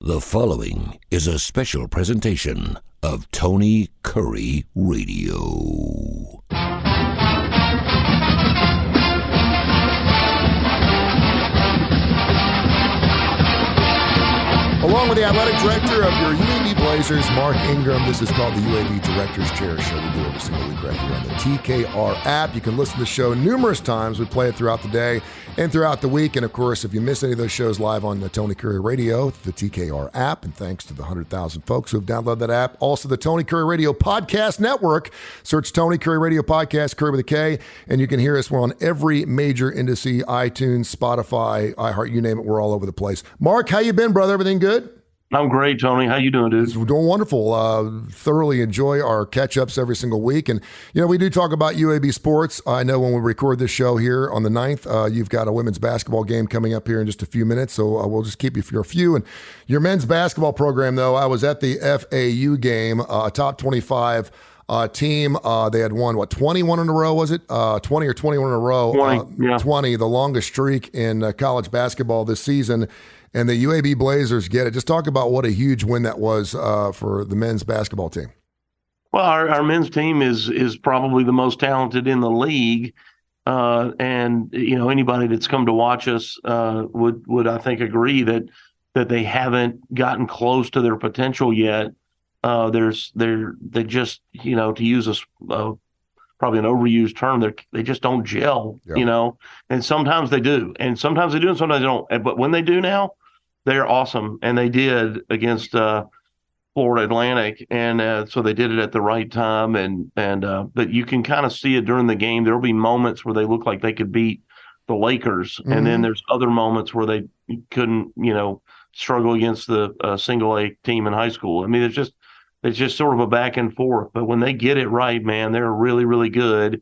The following is a special presentation of Tony Kurre Radio. Along with the athletic director of your UAB Blazers, Mark Ingram, this is called the UAB Director's Chair Show. We do every single week right here on the TKR app. You can listen to the show numerous times. We play it throughout the day and throughout the week. And, of course, if you miss any of those shows live on the Tony Kurre Radio, the TKR app, and thanks to the 100,000 folks who have downloaded that app. Also, the Tony Kurre Radio Podcast Network. Search Tony Kurre Radio Podcast, Kurre with a K, and you can hear us. We're on every major industry, iTunes, Spotify, iHeart, you name it. We're all over the place. Mark, how you been, brother? Everything good? I'm great, Tony. How you doing, dude? We're doing wonderful. Thoroughly enjoy our catch-ups every single week. And, you know, we do talk about UAB sports. I know when we record this show here on the 9th, you've got a women's basketball game coming up here in just a few minutes, so we'll just keep you for a few. And your men's basketball program, though, I was at the FAU game, a top 25 team. They had won, 21 in a row, was it? 20 or 21 in a row. 20, the longest streak in college basketball this season. And the UAB Blazers get it. Just talk about what a huge win that was for the men's basketball team. Well, our men's team is probably the most talented in the league. And, you know, anybody that's come to watch us would I think, agree that they haven't gotten close to their potential yet. They just, you know, to use probably an overused term, they just don't gel, you know, and sometimes they do, and sometimes they don't. But when they do now, they're awesome. And they did against Florida Atlantic. And so they did it at the right time. But you can kind of see it during the game. There'll be moments where they look like they could beat the Lakers. Mm-hmm. And then there's other moments where they couldn't, you know, struggle against the single A team in high school. I mean, it's just sort of a back and forth. But when they get it right, man, they're really, really good.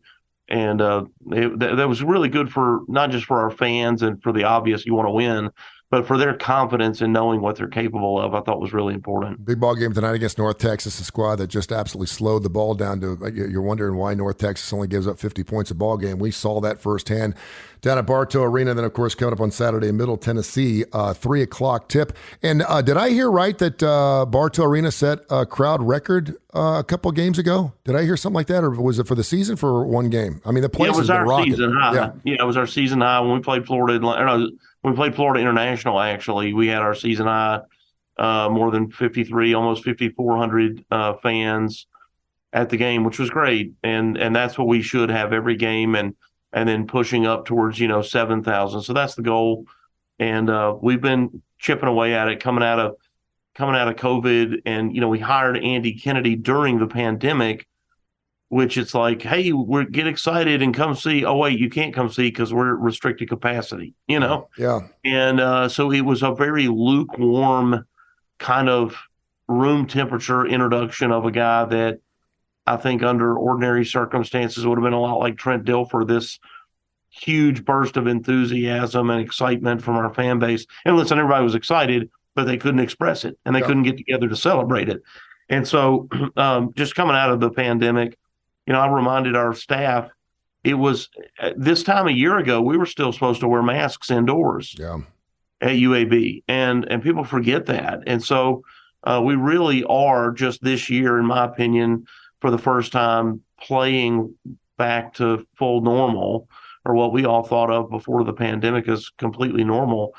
And that was really good for not just for our fans and for the obvious you want to win, but for their confidence in knowing what they're capable of. I thought was really important. Big ball game tonight against North Texas, a squad that just absolutely slowed the ball down to, you're wondering why North Texas only gives up 50 points a ball game. We saw that firsthand down at Bartow Arena. Then, of course, coming up on Saturday in Middle Tennessee, 3 o'clock tip. And did I hear right that Bartow Arena set a crowd record a couple of games ago? Did I hear something like that, or was it for the season for one game? I mean, the place has been rocking. Season high. Yeah, it was our season high when we played Florida. When we played Florida International, actually, we had our season high, more than 53, almost 5,400 fans at the game, which was great. And that's what we should have every game, and then pushing up towards, 7,000. So that's the goal. And we've been chipping away at it, coming out of COVID. And, we hired Andy Kennedy during the pandemic, which it's like, hey, get excited and come see. Oh, wait, you can't come see because we're at restricted capacity, Yeah. And so it was a very lukewarm kind of room temperature introduction of a guy that I think under ordinary circumstances would have been a lot like Trent Dilfer, this huge burst of enthusiasm and excitement from our fan base. And listen, everybody was excited, but they couldn't express it, and they couldn't get together to celebrate it. And so just coming out of the pandemic, I reminded our staff, it was this time a year ago, we were still supposed to wear masks indoors at UAB. And people forget that. And so we really are just this year, in my opinion, for the first time, playing back to full normal, or what we all thought of before the pandemic as completely normal.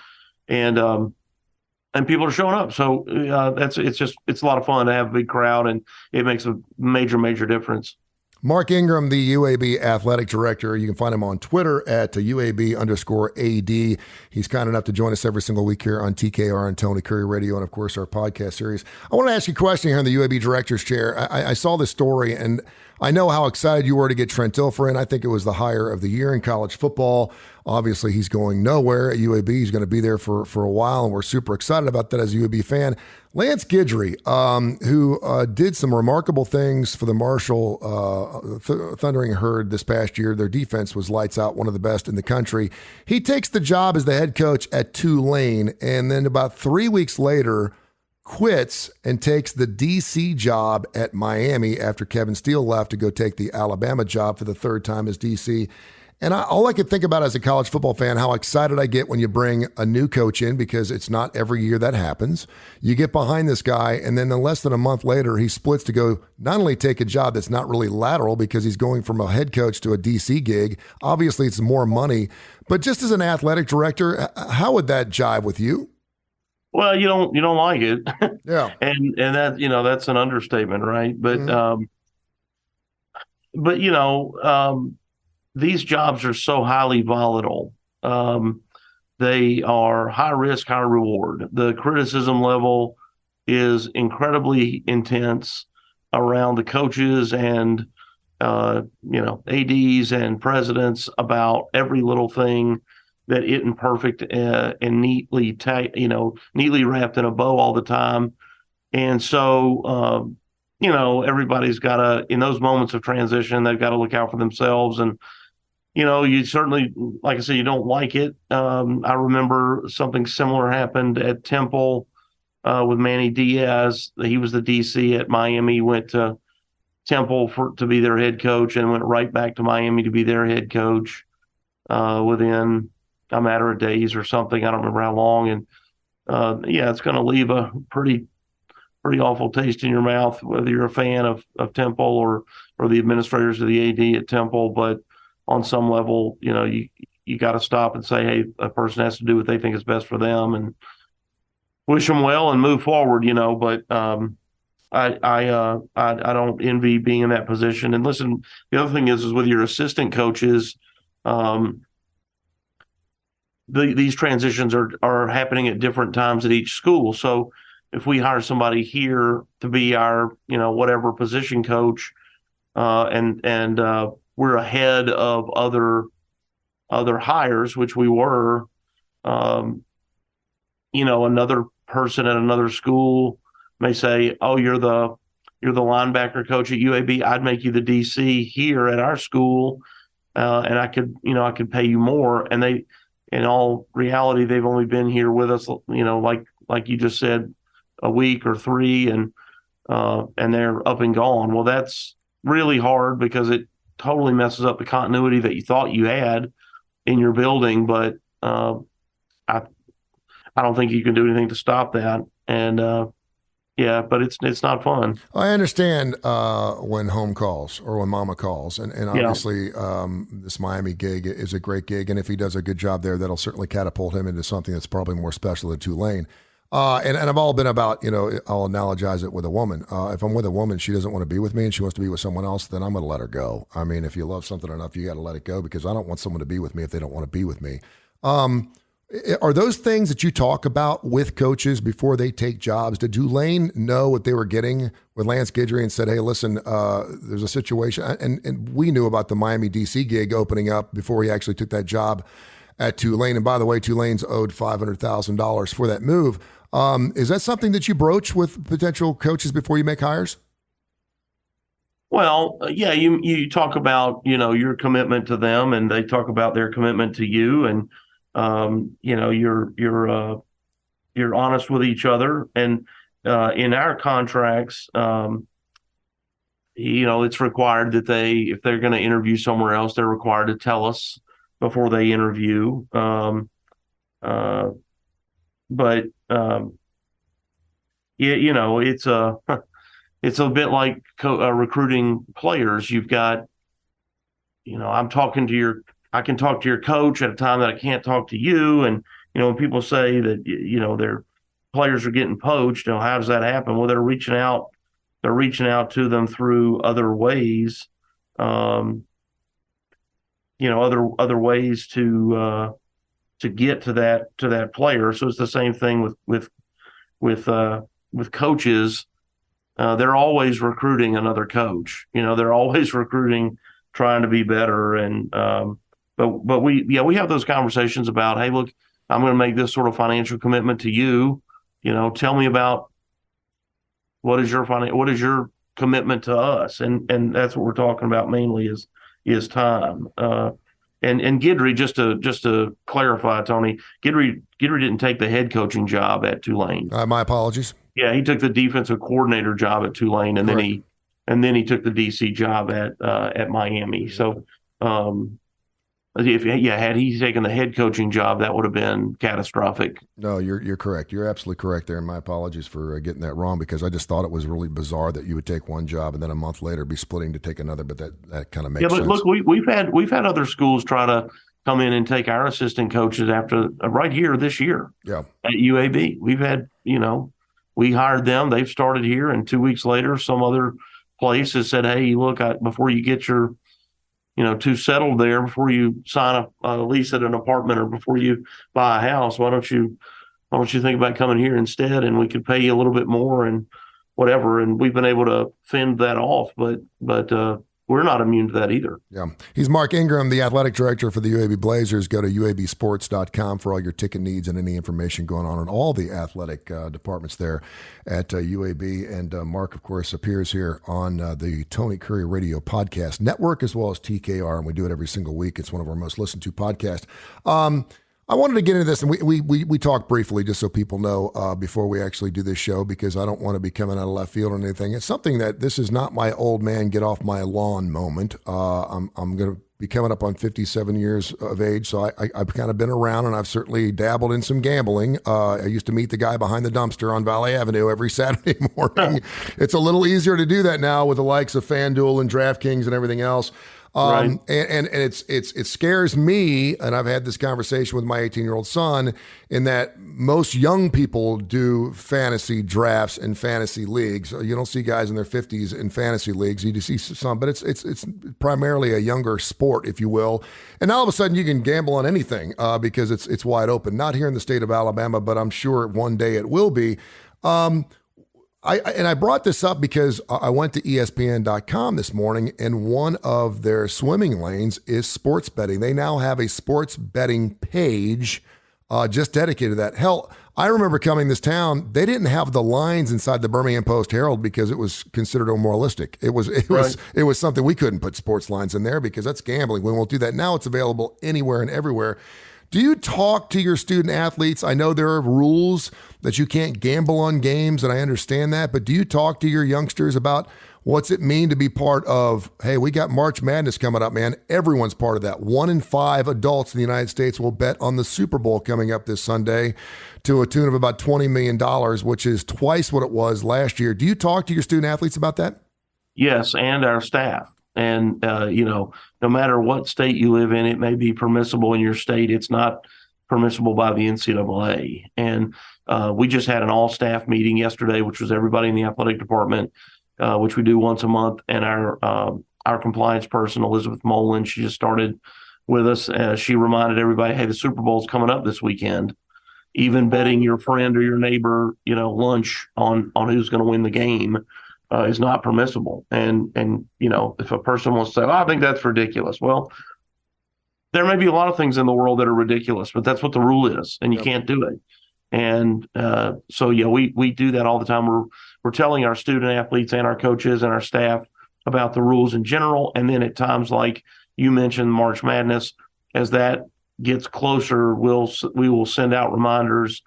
And people are showing up. So it's a lot of fun to have a big crowd, and it makes a major, major difference. Mark Ingram, the UAB athletic director. You can find him on Twitter at UAB_AD. He's kind enough to join us every single week here on TKR and Tony Kurre Radio, and of course our podcast series. I want to ask you a question here in the UAB director's chair. I saw this story, and I know how excited you were to get Trent Dilfer in. I think it was the hire of the year in college football. Obviously, he's going nowhere at UAB. He's going to be there for a while, and we're super excited about that as a UAB fan. Lance Guidry, who did some remarkable things for the Marshall Thundering Herd this past year. Their defense was lights out, one of the best in the country. He takes the job as the head coach at Tulane, and then about 3 weeks later quits and takes the D.C. job at Miami after Kevin Steele left to go take the Alabama job for the third time as D.C. And all I could think about as a college football fan, how excited I get when you bring a new coach in, because it's not every year that happens. You get behind this guy, and then less than a month later, he splits to go not only take a job that's not really lateral because he's going from a head coach to a DC gig. Obviously, it's more money. But just as an athletic director, how would that jive with you? Well, you don't like it. Yeah. and that, that's an understatement, right? But these jobs are so highly volatile. They are high risk, high reward. The criticism level is incredibly intense around the coaches and ADs and presidents about every little thing that isn't perfect and neatly neatly wrapped in a bow all the time. And so everybody's got to, in those moments of transition, they've got to look out for themselves. And you certainly, like I said, you don't like it. I remember something similar happened at Temple with Manny Diaz. He was the DC at Miami, went to Temple to be their head coach, and went right back to Miami to be their head coach within a matter of days or something. I don't remember how long. And it's going to leave a pretty awful taste in your mouth, whether you're a fan of Temple or the administrators of the AD at Temple. But on some level, you got to stop and say, hey, a person has to do what they think is best for them, and wish them well and move forward. But I don't envy being in that position. And listen, the other thing is with your assistant coaches, these transitions are happening at different times at each school. So if we hire somebody here to be our whatever position coach, and we're ahead of other hires, which we were, another person at another school may say, oh, you're the linebacker coach at UAB. I'd make you the DC here at our school. And I could pay you more. And they, in all reality, they've only been here with us, like you just said, a week or three, and they're up and gone. Well, that's really hard because it totally messes up the continuity that you thought you had in your building. But I don't think you can do anything to stop that. And but it's not fun. I understand when home calls or when mama calls. And obviously this Miami gig is a great gig. And if he does a good job there, that'll certainly catapult him into something that's probably more special than Tulane. And I've all been about, I'll analogize it with a woman. If I'm with a woman, she doesn't want to be with me and she wants to be with someone else, then I'm going to let her go. I mean, if you love something enough, you got to let it go, because I don't want someone to be with me if they don't want to be with me. Are those things that you talk about with coaches before they take jobs? Did Tulane know what they were getting with Lance Guidry and said, hey, listen, there's a situation. And we knew about the Miami DC gig opening up before he actually took that job at Tulane. And by the way, Tulane's owed $500,000 for that move. Is that something that you broach with potential coaches before you make hires? Well, yeah, you talk about, your commitment to them, and they talk about their commitment to you, and you're honest with each other. And in our contracts, it's required that if they're going to interview somewhere else, they're required to tell us before they interview. It's a bit like recruiting players. You've got, I can talk to your coach at a time that I can't talk to you. And, when people say that, their players are getting poached, how does that happen? Well, they're reaching out to them through other ways, other ways to get to that player. So it's the same thing with coaches. They're always recruiting another coach. They're always recruiting, trying to be better. And but we have those conversations about, hey, look, I'm going to make this sort of financial commitment to you. Tell me about what is your commitment to us, and that's what we're talking about mainly is time. And Guidry, just to clarify, Tony, Guidry didn't take the head coaching job at Tulane. My apologies. Yeah, he took the defensive coordinator job at Tulane, and Correct. then he took the DC job at Miami. So, had he taken the head coaching job, that would have been catastrophic. No, you're correct. You're absolutely correct there. And my apologies for getting that wrong, because I just thought it was really bizarre that you would take one job and then a month later be splitting to take another. But that kind of makes sense. Yeah, but look, we've had other schools try to come in and take our assistant coaches after right here this year. Yeah, at UAB, we've had we hired them. They've started here, and 2 weeks later, some other place has said, "Hey, look, before you get your too settled there, before you sign a lease at an apartment or before you buy a house, why don't you think about coming here instead? And we could pay you a little bit more and whatever." And we've been able to fend that off, but we're not immune to that either. Yeah. He's Mark Ingram, the athletic director for the UAB Blazers. Go to uabsports.com for all your ticket needs and any information going on in all the athletic departments there at UAB. And Mark, of course, appears here on the Tony Curry Radio Podcast Network, as well as TKR, and we do it every single week. It's one of our most listened to podcasts. I wanted to get into this, and we talked briefly just so people know before we actually do this show, because I don't want to be coming out of left field or anything. It's something that this is not my old man get off my lawn moment. I'm going to be coming up on 57 years of age, so I've kind of been around, and I've certainly dabbled in some gambling. I used to meet the guy behind the dumpster on Valley Avenue every Saturday morning. It's a little easier to do that now with the likes of FanDuel and DraftKings and everything else. Right. And it scares me, and I've had this conversation with my 18-year-old son, in that most young people do fantasy drafts and fantasy leagues. You don't see guys in their 50s in fantasy leagues. You just see some, but it's primarily a younger sport, if you will. And now all of a sudden you can gamble on anything because it's wide open. Not here in the state of Alabama, but I'm sure one day it will be. I brought this up because I went to ESPN.com this morning, and one of their swimming lanes is sports betting. They now have a sports betting page just dedicated to that. Hell, I remember coming this town, they didn't have the lines inside the Birmingham Post-Herald because it was considered immoralistic. It was something we couldn't put sports lines in there because that's gambling. We won't do that. Now it's available anywhere and everywhere. Do you talk to your student athletes? I know there are rules that you can't gamble on games, and I understand that, but do you talk to your youngsters about what's it mean to be part of, hey, we got March Madness coming up, man. Everyone's part of that. 1 in 5 adults in the United States will bet on the Super Bowl coming up this Sunday to a tune of about $20 million, which is twice what it was last year. Do you talk to your student athletes about that? Yes, and our staff. And, no matter what state you live in, it may be permissible in your state. It's not permissible by the NCAA. And we just had an all-staff meeting yesterday, which was everybody in the athletic department, which we do once a month. And our compliance person, Elizabeth Molan, she just started with us. She reminded everybody, hey, the Super Bowl's coming up this weekend. Even betting your friend or your neighbor, lunch on who's going to win the game is not permissible. And if a person wants to say, I think that's ridiculous. Well, there may be a lot of things in the world that are ridiculous, but that's what the rule is, and you can't do it. And we do that all the time. We're telling our student athletes and our coaches and our staff about the rules in general. And then at times, like you mentioned, March Madness, as that gets closer, we will send out reminders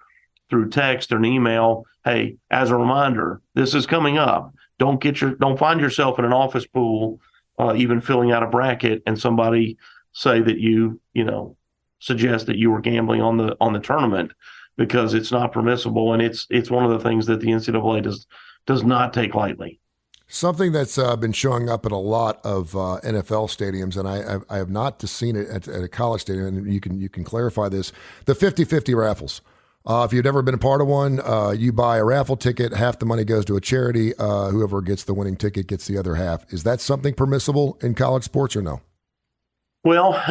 through text or an email. Hey, as a reminder, this is coming up. Don't find yourself in an office pool, even filling out a bracket, and somebody say that you suggest that you were gambling on the tournament, because it's not permissible, and it's one of the things that the NCAA does not take lightly. Something that's been showing up at a lot of NFL stadiums, and I have not seen it at a college stadium, and you can clarify this: the 50-50 raffles. If you've never been a part of one, you buy a raffle ticket, half the money goes to a charity. Whoever gets the winning ticket gets the other half. Is that something permissible in college sports or no? Well,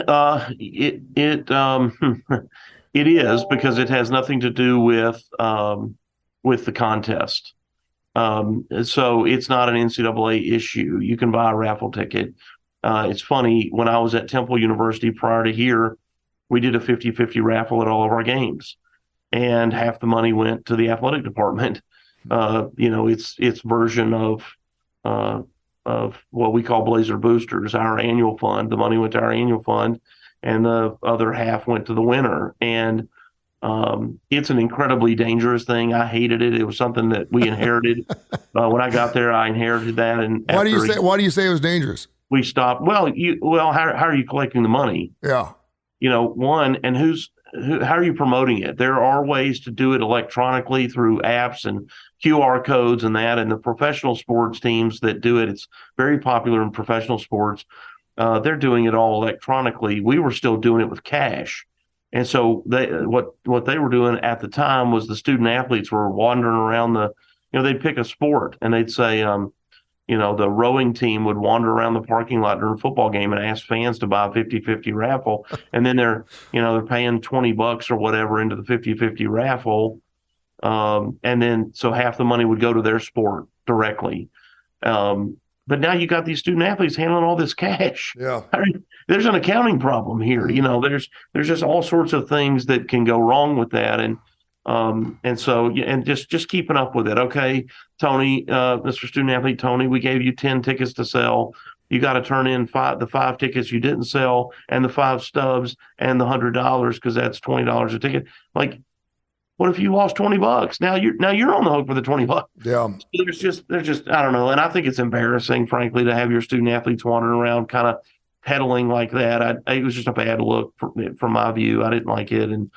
it is, because it has nothing to do with the contest. So it's not an NCAA issue. You can buy a raffle ticket. It's funny, when I was at Temple University prior to here, we did a 50-50 raffle at all of our games, and half the money went to the athletic department. Its version of what we call Blazer Boosters, our annual fund. The money went to our annual fund, and the other half went to the winner. And it's an incredibly dangerous thing. I hated it. It was something that we inherited. When I got there, I inherited that. And why do you say it was dangerous? We stopped. Well, how are you collecting the money? Yeah. one, and how are you promoting it? There are ways to do it electronically through apps and QR codes and that. And the professional sports teams that do it, it's very popular in professional sports. They're doing it all electronically. We were still doing it with cash. And so what they were doing at the time was the student athletes were wandering around they'd pick a sport and they'd say, the rowing team would wander around the parking lot during a football game and ask fans to buy a 50-50 raffle. And then they're paying $20 or whatever into the 50-50 raffle. And then so half the money would go to their sport directly. But now you got these student athletes handling all this cash. Yeah. There's an accounting problem here. There's just all sorts of things that can go wrong with that. And so just keeping up with it. Okay, Tony, Mr. Student Athlete Tony, we gave you 10 tickets to sell. You got to turn in the 5 tickets you didn't sell and the 5 stubs and the $100 because that's $20 a ticket. Like, what if you lost $20? Now you're on the hook for the $20. Yeah. There's just I don't know, and I think it's embarrassing, frankly, to have your student athletes wandering around kind of peddling like that. It was just a bad look from my view. I didn't like it, and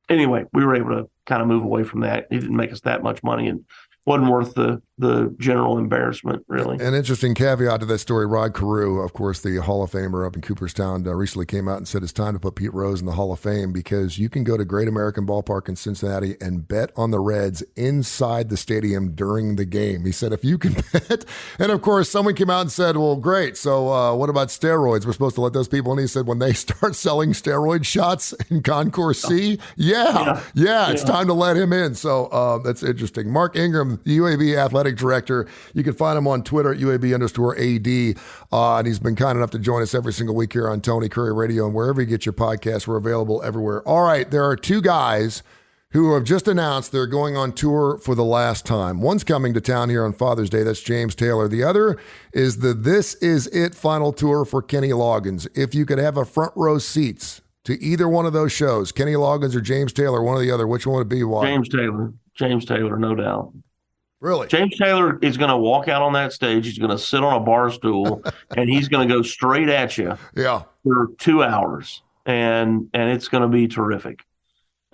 anyway, we were able to kind of move away from that. It didn't make us that much money, and wasn't worth the general embarrassment, really. An interesting caveat to that story, Rod Carew, of course, the Hall of Famer up in Cooperstown, recently came out and said it's time to put Pete Rose in the Hall of Fame because you can go to Great American Ballpark in Cincinnati and bet on the Reds inside the stadium during the game. He said, if you can bet, and of course, someone came out and said, well, great, so what about steroids? We're supposed to let those people in. He said, when they start selling steroid shots in Concourse C, it's time to let him in. So that's interesting. Mark Ingram, the UAB athletic director. You can find him on Twitter at UAB_AD. And he's been kind enough to join us every single week here on Tony Curre Radio. And wherever you get your podcasts, we're available everywhere. All right, there are 2 guys who have just announced they're going on tour for the last time. One's coming to town here on Father's Day. That's James Taylor. The other is the This Is It final tour for Kenny Loggins. If you could have a front row seats to either one of those shows, Kenny Loggins or James Taylor, one or the other, which one would it be? Why? James Taylor, no doubt. Really? James Taylor is going to walk out on that stage. He's going to sit on a bar stool, and he's going to go straight at you for 2 hours, and it's going to be terrific.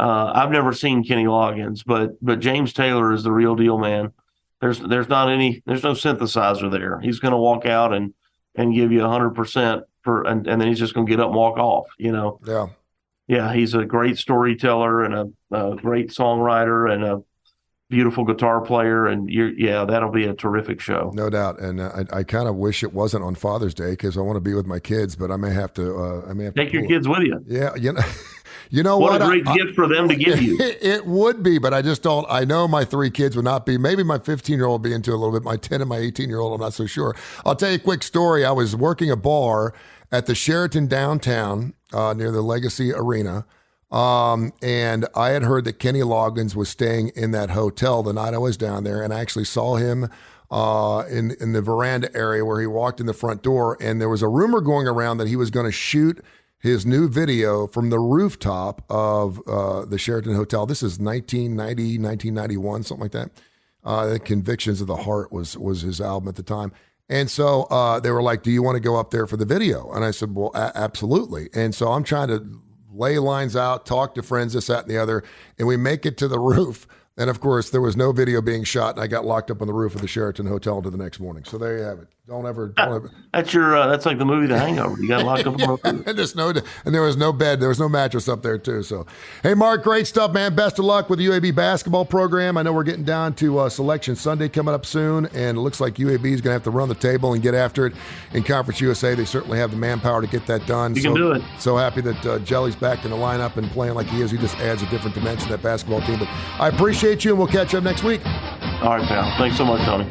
I've never seen Kenny Loggins, but James Taylor is the real deal, man. There's no synthesizer there. He's going to walk out and give you 100% and then he's just going to get up and walk off. Yeah. He's a great storyteller and a great songwriter and a beautiful guitar player, and that'll be a terrific show. No doubt. And I kind of wish it wasn't on Father's Day because I want to be with my kids, but I may have to. Take your kids with you. Yeah, you know what? What a great gift for them to give you. It would be, but I just don't. I know my 3 kids would not be. Maybe my 15-year-old would be into it a little bit. My 10 and my 18-year-old, I'm not so sure. I'll tell you a quick story. I was working a bar at the Sheraton downtown near the Legacy Arena. And I had heard that Kenny Loggins was staying in that hotel the night I was down there, and I actually saw him in the veranda area where he walked in the front door, and there was a rumor going around that he was going to shoot his new video from the rooftop of the Sheraton Hotel. This is 1990, 1991, something like that. The Convictions of the Heart was his album at the time. And so they were like, do you want to go up there for the video? And I said, well, absolutely. And so I'm trying to lay lines out, talk to friends, this, that, and the other, and we make it to the roof. And of course, there was no video being shot, and I got locked up on the roof of the Sheraton Hotel until the next morning. So there you have it. Don't ever. That's like the movie The Hangover. You got locked up on the roof. And there was no bed, there was no mattress up there too. So, hey, Mark, great stuff, man. Best of luck with the UAB basketball program. I know we're getting down to Selection Sunday coming up soon, and it looks like UAB is going to have to run the table and get after it in Conference USA. They certainly have the manpower to get that done. You can do it. So happy that Jelly's back in the lineup and playing like he is. He just adds a different dimension to that basketball team. But I appreciate you, and we'll catch up next week. All right, pal. Thanks so much, Tony.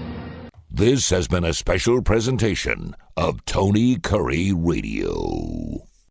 This has been a special presentation of Tony Curre Radio.